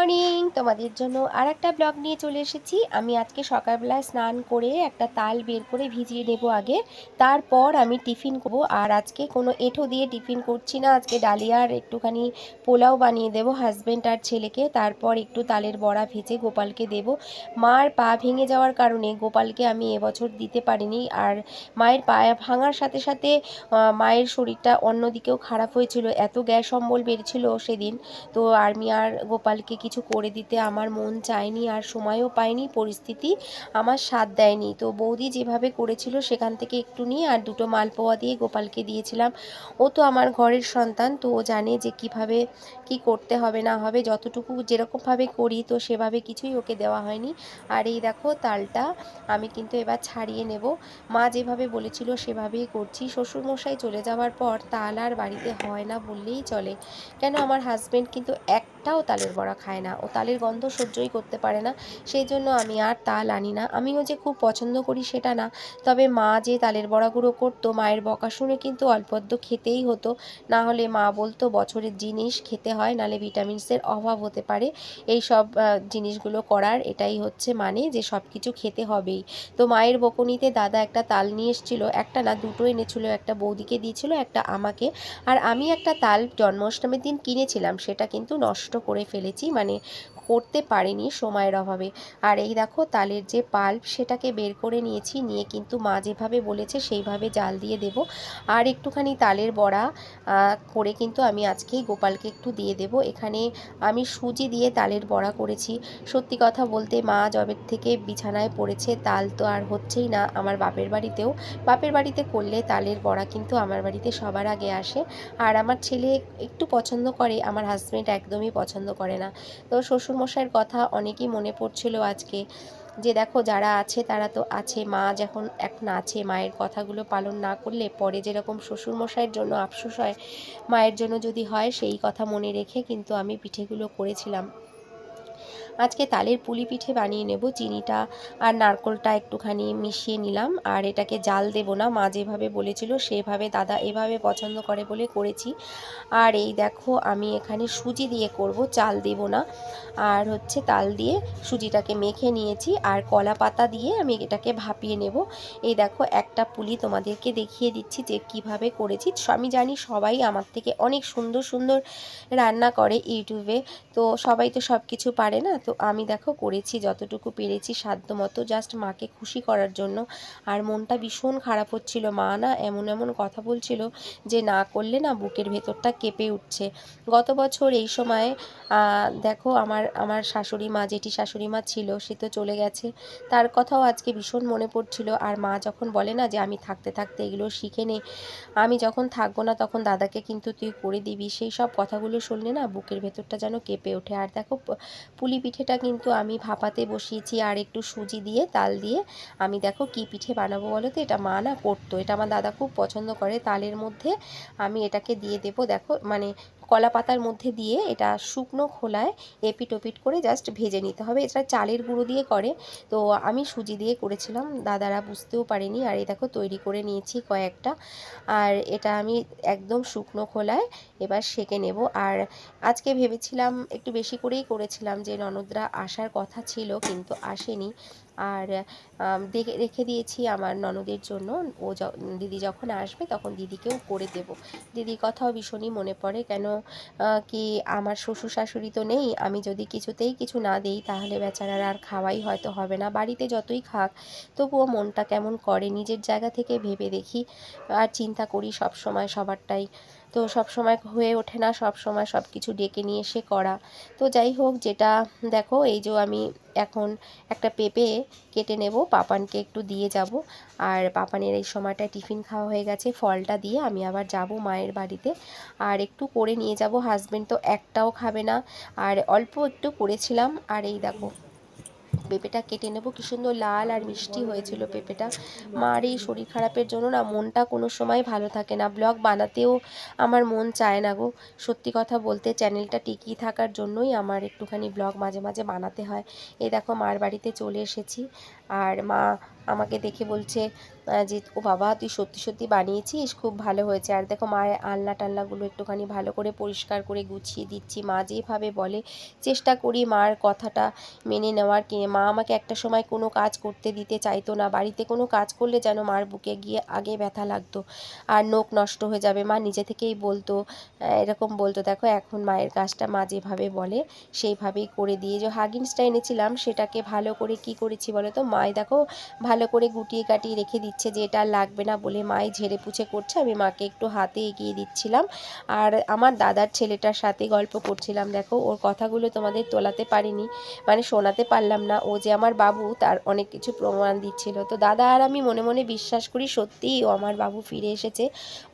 Morning, তোমাদের জন্য আরেকটা ব্লগ নিয়ে চলে এসেছি। আমি আজকে সকালবেলায় স্নান করে একটা তাল বের করে ভিজিয়ে নেব আগে, তারপর আমি টিফিন করব। আর আজকে কোনো এঁঠো দিয়ে টিফিন করছি না, আজকে ডালিয়া আর একটুখানি পোলাও বানিয়ে দেব হাজব্যান্ড আর ছেলেকে। তারপর একটু তালের বড়া ভেজে গোপালকে দেব। মার পা ভেঙে যাওয়ার কারণে গোপালকে আমি এবছর দিতে পারিনি। আর মায়ের পা ভাঙার সাথে সাথে মায়ের শরীরটা অন্যদিকেও খারাপ হয়েছিল, এত গ্যাস অম্বল বেড়েছিল সেদিন। তো আমি আর গোপালকে কিছু করে দিতে আমার মন চায়নি, আর সময়ও পাইনি, পরিস্থিতি আমার সাথ দেয়নি। তো বৌদি যেভাবে করেছিল সেখান থেকে একটু নিয়ে আর দুটো মালপোয়া দিয়ে গোপালকে দিয়েছিলাম। ও তো আমার ঘরের সন্তান, তো ও জানে যে কিভাবে কি করতে হবে না হবে, যতটুকু যেরকমভাবে করি তো সেভাবে কিছুই ওকে দেওয়া হয়নি। আর এই দেখো তালটা আমি কিন্তু এবার ছাড়িয়ে নেব। মা যেভাবে বলেছিল সেভাবেই করছি। শ্বশুরমশাই চলে যাওয়ার পর তাল আর বাড়িতে হয় না বললেই চলে। কেন, আমার হাজব্যান্ড কিন্তু একটাও তালের বড়া খায় না, ও তালের গন্ধ সহ্যই করতে পারে না। সেই জন্য আমি আর তাল আনি না। আমিও যে খুব পছন্দ করি সেটা না, তবে মা যে তালের বড়াগুলো করতো মায়ের বকা শুনে কিন্তু অল্প অল্প খেতেই হতো। না হলে মা বলতো বছরের জিনিস খেতে হয়, নালে ভিটামিনসের অভাব হতে পারে। এই সব জিনিসগুলো করার এটাই হচ্ছে মানে যে সব কিছু খেতে হবেই। তো মায়ের বকুনিতে দাদা একটা তাল নিয়ে এসেছিলো, একটা না দুটো এনেছিল, একটা বৌদিকে দিয়েছিল, একটা আমাকে। আর আমি একটা তাল জন্মাষ্টমীর দিন কিনেছিলাম, সেটা কিন্তু নষ্ট করে ফেলেছি, মানে করতে পারিনি সময়ের অভাবে। আর এই দেখো তালের যে পাল্প সেটাকে বের করে নিয়েছি, নিয়ে কিন্তু মা যেভাবে বলেছে সেইভাবে জাল দিয়ে দেব। আর একটুখানি তালের বড়া করে কিন্তু আমি আজকেই গোপালকে একটু দিয়ে দেব। এখানে আমি সুজি দিয়ে তালের বড়া করেছি। সত্যি কথা বলতে মা জবের থেকে বিছানায় পড়েছে, তাল তো আর হচ্ছেই না। আমার বাপের বাড়িতে করলে তালের বড়া কিন্তু আমার বাড়িতে সবার আগে আসে। আর আমার ছেলে একটু পছন্দ করে, আমার হাজব্যান্ড একদমই পছন্দ করে না। তো শ্বশুরমশাইয়ের কথা অনেকই মনে পড়ছিল আজকে, যে দেখো যারা আছে তারা তো আছে, মা যখন এখন আছে, মায়ের কথাগুলো পালন না করলে পরে যেরকম শ্বশুরমশাইয়ের জন্য আফসোস হয়, মায়ের জন্য যদি হয়, সেই কথা মনে রেখে কিন্তু আমি পিঠেগুলো করেছিলাম। আজকে তালের পুলি পিঠে বানিয়ে নেব। চিনিটা আর নারকোলটা একটুখানি মিশিয়ে নিলাম, আর এটাকে জাল দেব না, মা যেভাবে বলেছিল সেভাবে, দাদা এভাবে পছন্দ করে বলে করেছি। আর এই দেখো আমি এখানে সুজি দিয়ে করব, চাল দেব না। আর হচ্ছে তাল দিয়ে সুজিটাকে মেখে নিয়েছি, আর কলা পাতা দিয়ে আমি এটাকে ভাপিয়ে নেব। এই দেখো একটা পুলি তোমাদেরকে দেখিয়ে দিচ্ছি যে কিভাবে করেছি। আমি জানি সবাই আমার থেকে অনেক সুন্দর সুন্দর রান্না করে ইউটিউবে, তো সবাই তো সব কিছু পারে না। তো আমি দেখো করেছি যতটুকু পেরেছি সাধ্য মতো, জাস্ট মাকে খুশি করার জন্য। আর মনটা ভীষণ খারাপ হচ্ছিল, মা না এমন এমন কথা বলছিল যে না করলে না বুকের ভেতরটা কেঁপে উঠছে। গত বছর এই সময় দেখো আমার আমার শাশুড়ি মা, যেটি শাশুড়ি মা ছিল সে তো চলে গেছে, তার কথাও আজকে ভীষণ মনে পড়ছিল। আর মা যখন বলে না যে আমি থাকতে থাকতে এগুলো শিখে নে, আমি যখন থাকবো না তখন দাদাকে কিন্তু তুই করে দিবি, সেই সব কথাগুলো শুনলে না বুকের ভেতরটা যেন কেঁপে ওঠে। আর দেখো পুলি পিঠেটা কিন্তু আমি ভাপাতে বসিয়েছি, আর একটু সুজি দিয়ে তাল দিয়ে আমি দেখো কি পিঠে বানাবো বলো তো। এটা মা না করতো, এটা আমার দাদা খুব পছন্দ করে। তালের মধ্যে আমি এটাকে দিয়ে দেবো, দেখো মানে কলা পাতার মধ্যে দিয়ে এটা শুকনো খোলায় এপিট ওপিট করে জাস্ট ভেজে নিতে হবে। এটা চালের গুঁড়ো দিয়ে করে, তো আমি সুজি দিয়ে করেছিলাম, দাদারা বুঝতেও পারেনি। আর এই দেখো তৈরি করে নিয়েছি কয়েকটা, আর এটা আমি একদম শুকনো খোলায় এবার সেঁকে নেব। আর আজকে ভেবেছিলাম একটু বেশি করেই করেছিলাম, যে ননদরা আসার কথা ছিল কিন্তু আসেনি। আর দেখে রেখে দিয়েছি আমার ননদের জন্য, ও দিদি যখন আসবে তখন দিদিকেও করে দেব। দিদির কথাও ভীষণই মনে পড়ে, কেন কি আমার শ্বশুর শাশুড়ি তো নেই, আমি যদি কিছুতেই কিছু না দিই তাহলে বেচারার আর খাওয়াই হয়তো হবে না। বাড়িতে যতই খাক তবুও মনটা কেমন করে, নিজের জায়গা থেকে ভেবে দেখি আর চিন্তা করি সব সময় সবারটাই। তো সব সময় হয়ে ওঠে না সব সময় সব কিছু ডেকে নিয়ে এসে করা। তো যাই হোক, যেটা দেখো এই যে আমি এখন একটা পেঁপে কেটে নেব, পাপানকে একটু দিয়ে যাব। আর পাপানের এই সময়টায় টিফিন খাওয়া হয়ে গেছে, ফলটা দিয়ে আমি আবার যাব মায়ের বাড়িতে। আর একটু করে নিয়ে যাব, হাজবেন্ড তো একটাও খাবে না, আর অল্প একটু করেছিলাম। আর এই দেখো পেঁপেটা কেটে নেব, কি সুন্দর লাল আর মিষ্টি হয়েছিল পেঁপেটা। মার এই শরীর খারাপের জন্য না মনটা কোনো সময় ভালো থাকে না, ব্লগ বানাতেও আমার মন চায় না গো। সত্যি কথা বলতে চ্যানেলটা টিকিয়ে থাকার জন্যই আমার একটুখানি ব্লগ মাঝে মাঝে বানাতে হয়। এই দেখো মার বাড়িতে চলে এসেছি, আর মা আমাকে দেখে বলছে যে ও বাবা তুই সত্যি সত্যি বানিয়েছিস, খুব ভালো হয়েছে। আর দেখো মায়ের আলনা টালনাগুলো একটুখানি ভালো করে পরিষ্কার করে গুছিয়ে দিচ্ছি। মা যেভাবে বলে চেষ্টা করি মার কথাটা মেনে নেওয়ার। মা আমাকে একটা সময় কোনো কাজ করতে দিতে চাইতো না, বাড়িতে কোনো কাজ করলে যেন মার বুকে গিয়ে আগে ব্যথা লাগতো আর নখ নষ্ট হয়ে যাবে, মা নিজে থেকেই বলতো, এরকম বলতো। দেখো এখন মায়ের কাজটা মা যেভাবে বলে সেইভাবেই করে দিয়ে, যে হাগিন্সটা এনেছিলাম সেটাকে ভালো করে কি করেছি বলো তো, মাই দেখো ভালো করে গুটিয়ে কাটিয়ে রেখে দিচ্ছে, যে এটা লাগবে না বলে মাই ঝেড়ে পুছে করছে, আমি মাকে একটু হাতে এগিয়ে দিচ্ছিলাম। আর আমার দাদার ছেলেটার সাথে গল্প করছিলাম। দেখো ওর কথাগুলো তোমাদের তোলাতে পারিনি, মানে শোনাতে পারলাম না। ও যে আমার বাবু তার অনেক কিছু প্রমাণ দিচ্ছিল। তো দাদা আর আমি মনে মনে বিশ্বাস করি সত্যিই ও আমার বাবু ফিরে এসেছে।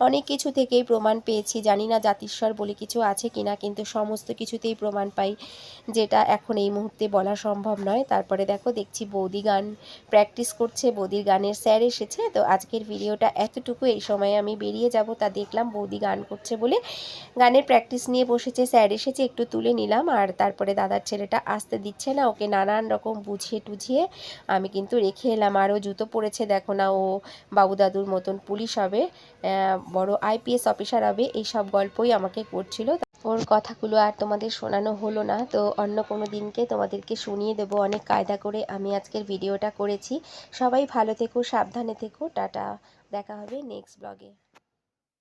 অনেক কিছু থেকেই প্রমাণ পেয়েছি, জানি না জাতিস্বর বলে কিছু আছে কিনা, কিন্তু সমস্ত কিছুতেই প্রমাণ পাই, যেটা এখন এই মুহূর্তে বলা সম্ভব নয়। তারপরে দেখছি বৌদি গান প্র্যাকটিস করছে, বৌদির গানের স্যার এসেছে। তো আজকের ভিডিওটা এতটুকু। এই সময়ে আমি বেরিয়ে যাব, তা দেখলাম বৌদি গান করছে বলে গানের প্র্যাকটিস নিয়ে বসেছে, স্যার এসেছে, একটু তুলে নিলাম। আর তারপরে দাদার ছেলেটা আসতে দিচ্ছে না, ওকে নানান রকম বুঝিয়ে টুঝিয়ে আমি কিন্তু রেখে এলাম। আর ও জুতো পরেছে, দেখো না, ও বাবু দাদুর মতন পুলিশ হবে, বড় আইপিএস অফিসার হবে, এইসব গল্পই আমাকে করছিল। ওর কথাগুলো আর তোমাদের শোনানো হলো না, তো অন্য কোনো দিনকে তোমাদেরকে শুনিয়ে দেবো। অনেক কায়দা করে আমি আজকের ভিডিওটা করেছি। সবাই ভালো থেকো, সাবধানে থেকো, টাটা। দেখা হবে নেক্সট ব্লগে।